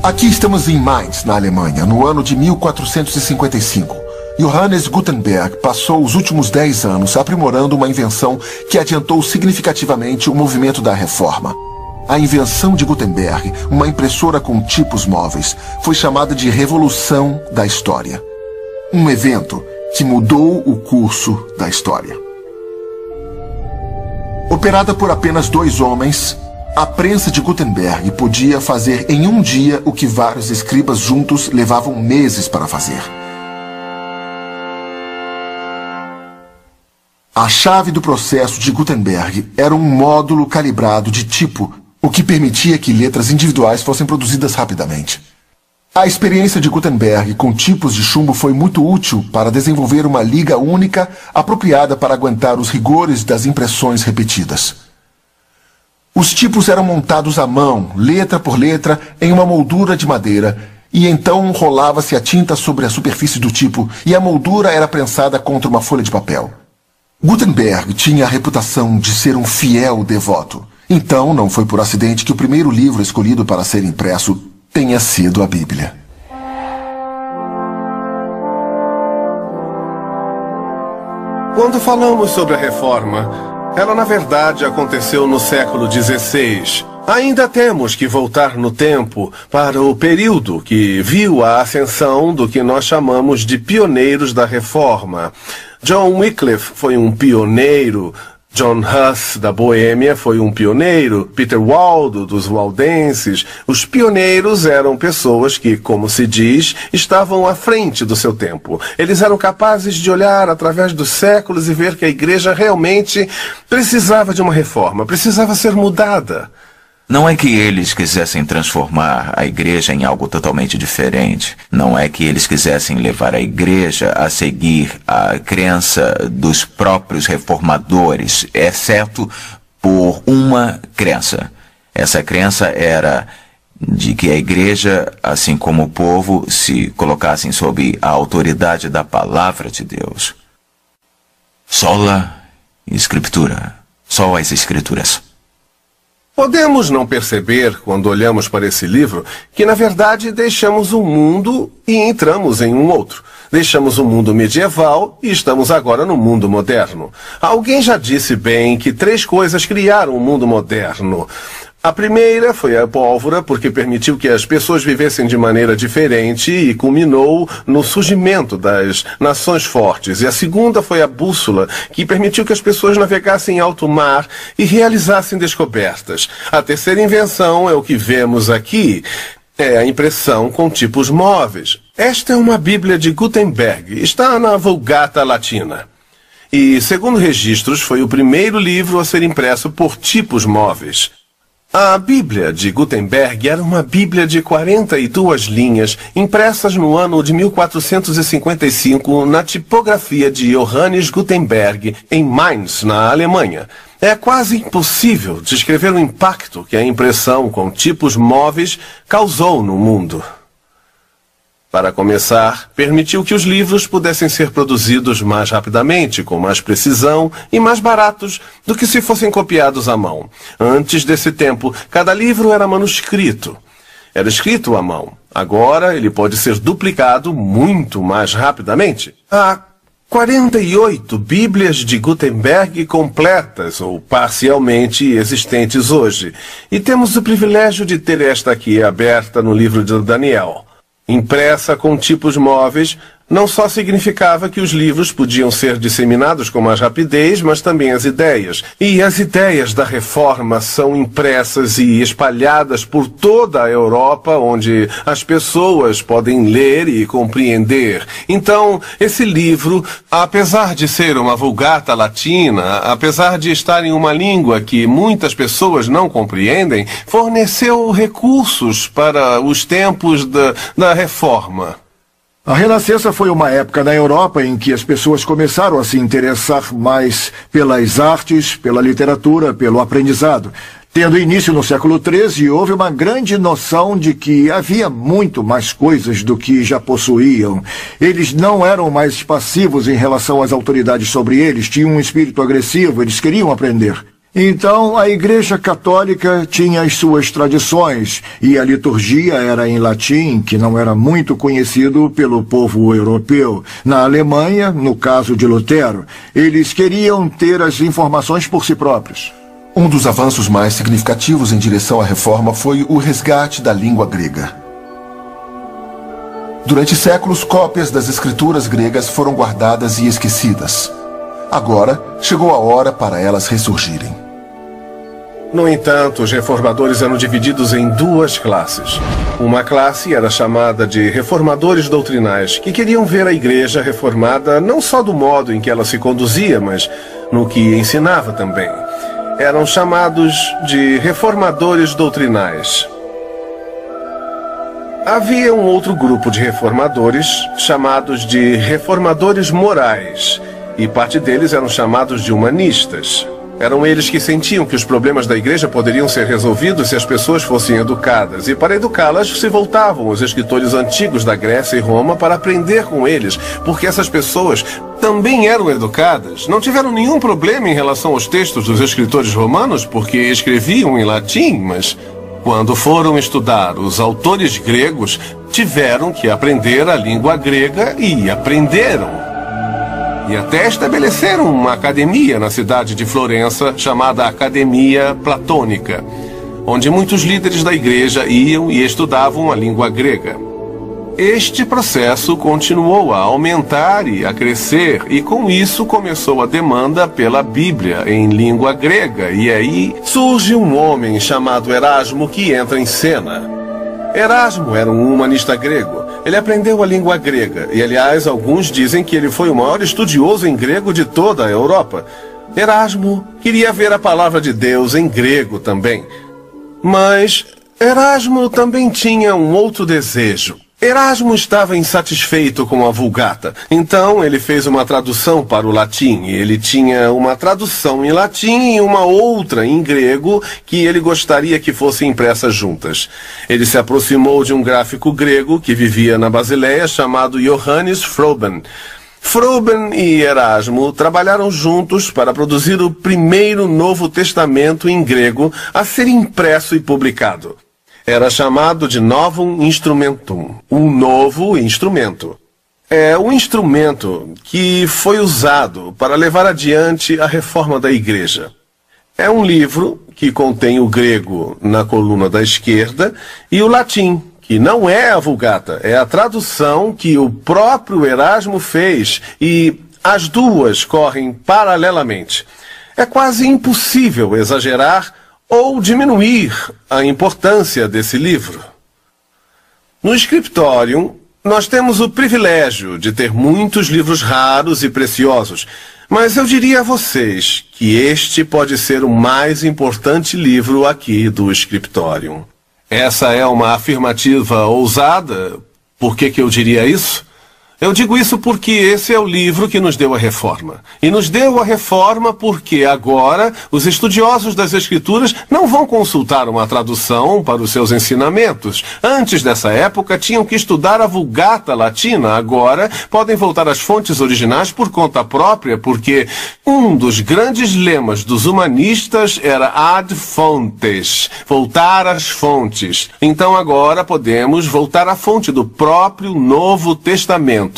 Aqui estamos em Mainz, na Alemanha, no ano de 1455. Johannes Gutenberg passou os últimos 10 anos aprimorando uma invenção que adiantou significativamente o movimento da Reforma. A invenção de Gutenberg, uma impressora com tipos móveis, foi chamada de Revolução da História. Um evento que mudou o curso da história. Operada por apenas 2 homens, a prensa de Gutenberg podia fazer em um dia o que vários escribas juntos levavam meses para fazer. A chave do processo de Gutenberg era um módulo calibrado de tipo, o que permitia que letras individuais fossem produzidas rapidamente. A experiência de Gutenberg com tipos de chumbo foi muito útil para desenvolver uma liga única apropriada para aguentar os rigores das impressões repetidas. Os tipos eram montados à mão, letra por letra, em uma moldura de madeira, e então rolava-se a tinta sobre a superfície do tipo, e a moldura era prensada contra uma folha de papel. Gutenberg tinha a reputação de ser um fiel devoto. Então, não foi por acidente que o primeiro livro escolhido para ser impresso tenha sido a Bíblia. Quando falamos sobre a Reforma, ela, na verdade, aconteceu no século XVI. Ainda temos que voltar no tempo para o período que viu a ascensão do que nós chamamos de pioneiros da Reforma. John Wycliffe foi um pioneiro, John Huss, da Boêmia, foi um pioneiro, Peter Waldo, dos waldenses. Os pioneiros eram pessoas que, como se diz, estavam à frente do seu tempo. Eles eram capazes de olhar através dos séculos e ver que a igreja realmente precisava de uma reforma, precisava ser mudada. Não é que eles quisessem transformar a igreja em algo totalmente diferente. Não é que eles quisessem levar a igreja a seguir a crença dos próprios reformadores, exceto por uma crença. Essa crença era de que a igreja, assim como o povo, se colocassem sob a autoridade da palavra de Deus. Sola Escritura. Só as Escrituras. Podemos não perceber, quando olhamos para esse livro, que na verdade deixamos um mundo e entramos em um outro. Deixamos o mundo medieval e estamos agora no mundo moderno. Alguém já disse bem que 3 coisas criaram o mundo moderno. A primeira foi a pólvora, porque permitiu que as pessoas vivessem de maneira diferente e culminou no surgimento das nações fortes. E a segunda foi a bússola, que permitiu que as pessoas navegassem em alto mar e realizassem descobertas. A terceira invenção é o que vemos aqui. É a impressão com tipos móveis. Esta é uma Bíblia de Gutenberg. Está na Vulgata Latina. E, segundo registros, foi o primeiro livro a ser impresso por tipos móveis. A Bíblia de Gutenberg era uma Bíblia de 42 linhas, impressas no ano de 1455 na tipografia de Johannes Gutenberg, em Mainz, na Alemanha. É quase impossível descrever o impacto que a impressão com tipos móveis causou no mundo. Para começar, permitiu que os livros pudessem ser produzidos mais rapidamente, com mais precisão e mais baratos do que se fossem copiados à mão. Antes desse tempo, cada livro era manuscrito. Era escrito à mão. Agora, ele pode ser duplicado muito mais rapidamente. Há 48 Bíblias de Gutenberg completas ou parcialmente existentes hoje. E temos o privilégio de ter esta aqui aberta no livro de Daniel. Impressa com tipos móveis, não só significava que os livros podiam ser disseminados com mais rapidez, mas também as ideias. E as ideias da Reforma são impressas e espalhadas por toda a Europa, onde as pessoas podem ler e compreender. Então, esse livro, apesar de ser uma Vulgata Latina, apesar de estar em uma língua que muitas pessoas não compreendem, forneceu recursos para os tempos da Reforma. A Renascença foi uma época na Europa em que as pessoas começaram a se interessar mais pelas artes, pela literatura, pelo aprendizado. Tendo início no século XIII, houve uma grande noção de que havia muito mais coisas do que já possuíam. Eles não eram mais passivos em relação às autoridades sobre eles, tinham um espírito agressivo, eles queriam aprender. Então, a Igreja Católica tinha as suas tradições, e a liturgia era em latim, que não era muito conhecido pelo povo europeu. Na Alemanha, no caso de Lutero, eles queriam ter as informações por si próprios. Um dos avanços mais significativos em direção à reforma foi o resgate da língua grega. Durante séculos, cópias das escrituras gregas foram guardadas e esquecidas. Agora, chegou a hora para elas ressurgirem. No entanto, os reformadores eram divididos em duas classes. Uma classe era chamada de reformadores doutrinais, que queriam ver a igreja reformada não só do modo em que ela se conduzia, mas no que ensinava também. Eram chamados de reformadores doutrinais. Havia um outro grupo de reformadores, chamados de reformadores morais, e parte deles eram chamados de humanistas. Eram eles que sentiam que os problemas da igreja poderiam ser resolvidos se as pessoas fossem educadas, e para educá-las se voltavam os escritores antigos da Grécia e Roma para aprender com eles, porque essas pessoas também eram educadas. Não tiveram nenhum problema em relação aos textos dos escritores romanos, porque escreviam em latim, mas quando foram estudar os autores gregos, tiveram que aprender a língua grega e aprenderam. E até estabeleceram uma academia na cidade de Florença, chamada Academia Platônica, onde muitos líderes da igreja iam e estudavam a língua grega. Este processo continuou a aumentar e a crescer, e com isso começou a demanda pela Bíblia em língua grega, e aí surge um homem chamado Erasmo que entra em cena. Erasmo era um humanista grego. Ele aprendeu a língua grega, e aliás, alguns dizem que ele foi o maior estudioso em grego de toda a Europa. Erasmo queria ver a palavra de Deus em grego também. Mas Erasmo também tinha um outro desejo. Erasmo estava insatisfeito com a Vulgata, então ele fez uma tradução para o latim, e ele tinha uma tradução em latim e uma outra em grego que ele gostaria que fossem impressas juntas. Ele se aproximou de um gráfico grego que vivia na Basileia chamado Johannes Froben. Froben e Erasmo trabalharam juntos para produzir o primeiro Novo Testamento em grego a ser impresso e publicado. Era chamado de Novum Instrumentum, um novo instrumento. É o instrumento que foi usado para levar adiante a reforma da igreja. É um livro que contém o grego na coluna da esquerda e o latim, que não é a Vulgata, é a tradução que o próprio Erasmo fez, e as duas correm paralelamente. É quase impossível exagerar ou diminuir a importância desse livro. No Scriptorium, nós temos o privilégio de ter muitos livros raros e preciosos, mas eu diria a vocês que este pode ser o mais importante livro aqui do Scriptorium. Essa é uma afirmativa ousada. Por que eu diria isso? Eu digo isso porque esse é o livro que nos deu a reforma. E nos deu a reforma porque agora os estudiosos das Escrituras não vão consultar uma tradução para os seus ensinamentos. Antes dessa época tinham que estudar a Vulgata latina. Agora podem voltar às fontes originais por conta própria, porque um dos grandes lemas dos humanistas era ad fontes, voltar às fontes. Então agora podemos voltar à fonte do próprio Novo Testamento.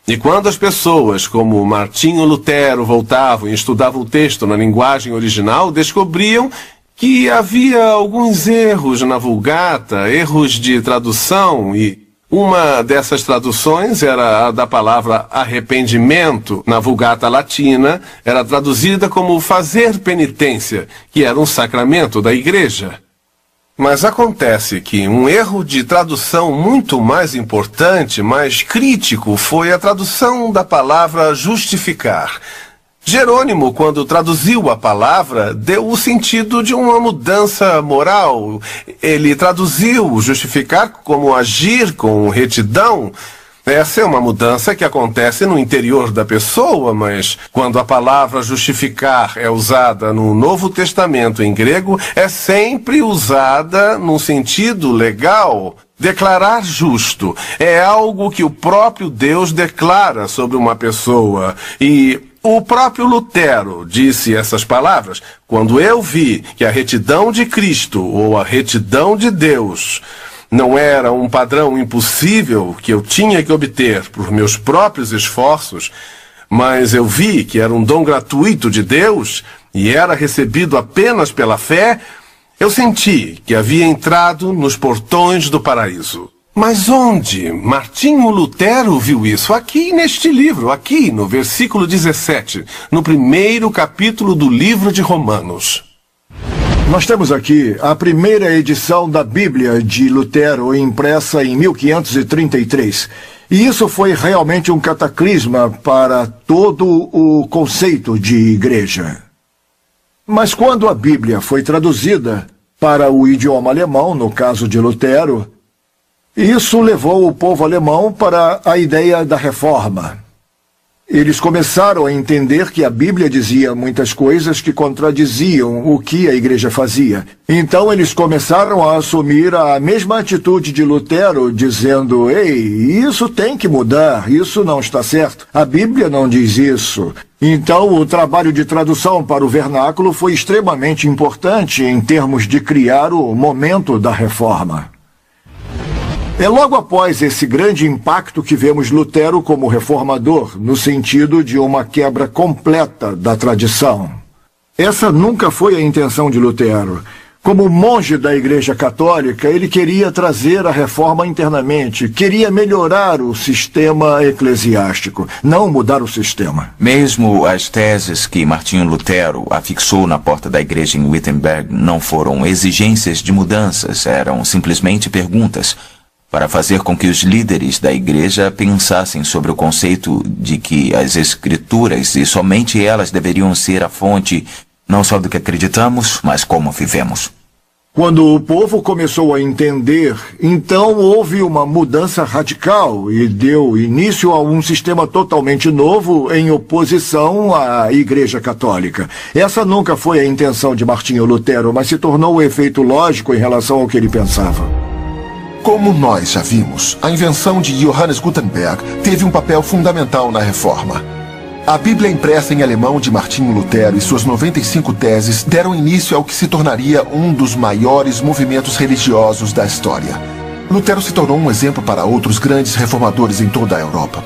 E quando as pessoas, como Martinho Lutero, voltavam e estudavam o texto na linguagem original, descobriam que havia alguns erros na Vulgata, erros de tradução, e uma dessas traduções era a da palavra arrependimento. Na Vulgata latina era traduzida como fazer penitência, que era um sacramento da igreja. Mas acontece que um erro de tradução muito mais importante, mais crítico, foi a tradução da palavra justificar. Jerônimo, quando traduziu a palavra, deu o sentido de uma mudança moral. Ele traduziu justificar como agir com retidão, Essa é uma mudança que acontece no interior da pessoa, mas quando a palavra justificar é usada no Novo Testamento em grego, é sempre usada num sentido legal. Declarar justo é algo que o próprio Deus declara sobre uma pessoa. E o próprio Lutero disse essas palavras: quando eu vi que a retidão de Cristo ou a retidão de Deus não era um padrão impossível que eu tinha que obter por meus próprios esforços, mas eu vi que era um dom gratuito de Deus e era recebido apenas pela fé, eu senti que havia entrado nos portões do paraíso. Mas onde Martinho Lutero viu isso? Aqui neste livro, aqui no versículo 17, no primeiro capítulo do livro de Romanos. Nós temos aqui a primeira edição da Bíblia de Lutero, impressa em 1533. E isso foi realmente um cataclisma para todo o conceito de igreja. Mas quando a Bíblia foi traduzida para o idioma alemão, no caso de Lutero, isso levou o povo alemão para a ideia da reforma. Eles começaram a entender que a Bíblia dizia muitas coisas que contradiziam o que a igreja fazia. Então eles começaram a assumir a mesma atitude de Lutero, dizendo: ei, isso tem que mudar, isso não está certo. A Bíblia não diz isso. Então o trabalho de tradução para o vernáculo foi extremamente importante em termos de criar o momento da reforma. É logo após esse grande impacto que vemos Lutero como reformador, no sentido de uma quebra completa da tradição. Essa nunca foi a intenção de Lutero. Como monge da Igreja Católica, ele queria trazer a reforma internamente, queria melhorar o sistema eclesiástico, não mudar o sistema. Mesmo as teses que Martinho Lutero afixou na porta da igreja em Wittenberg não foram exigências de mudanças, eram simplesmente perguntas, para fazer com que os líderes da igreja pensassem sobre o conceito de que as escrituras e somente elas deveriam ser a fonte não só do que acreditamos, mas como vivemos. Quando o povo começou a entender, então houve uma mudança radical e deu início a um sistema totalmente novo em oposição à Igreja Católica. Essa nunca foi a intenção de Martinho Lutero, mas se tornou um efeito lógico em relação ao que ele pensava. Como nós já vimos, a invenção de Johannes Gutenberg teve um papel fundamental na reforma. A Bíblia impressa em alemão de Martinho Lutero e suas 95 teses deram início ao que se tornaria um dos maiores movimentos religiosos da história. Lutero se tornou um exemplo para outros grandes reformadores em toda a Europa.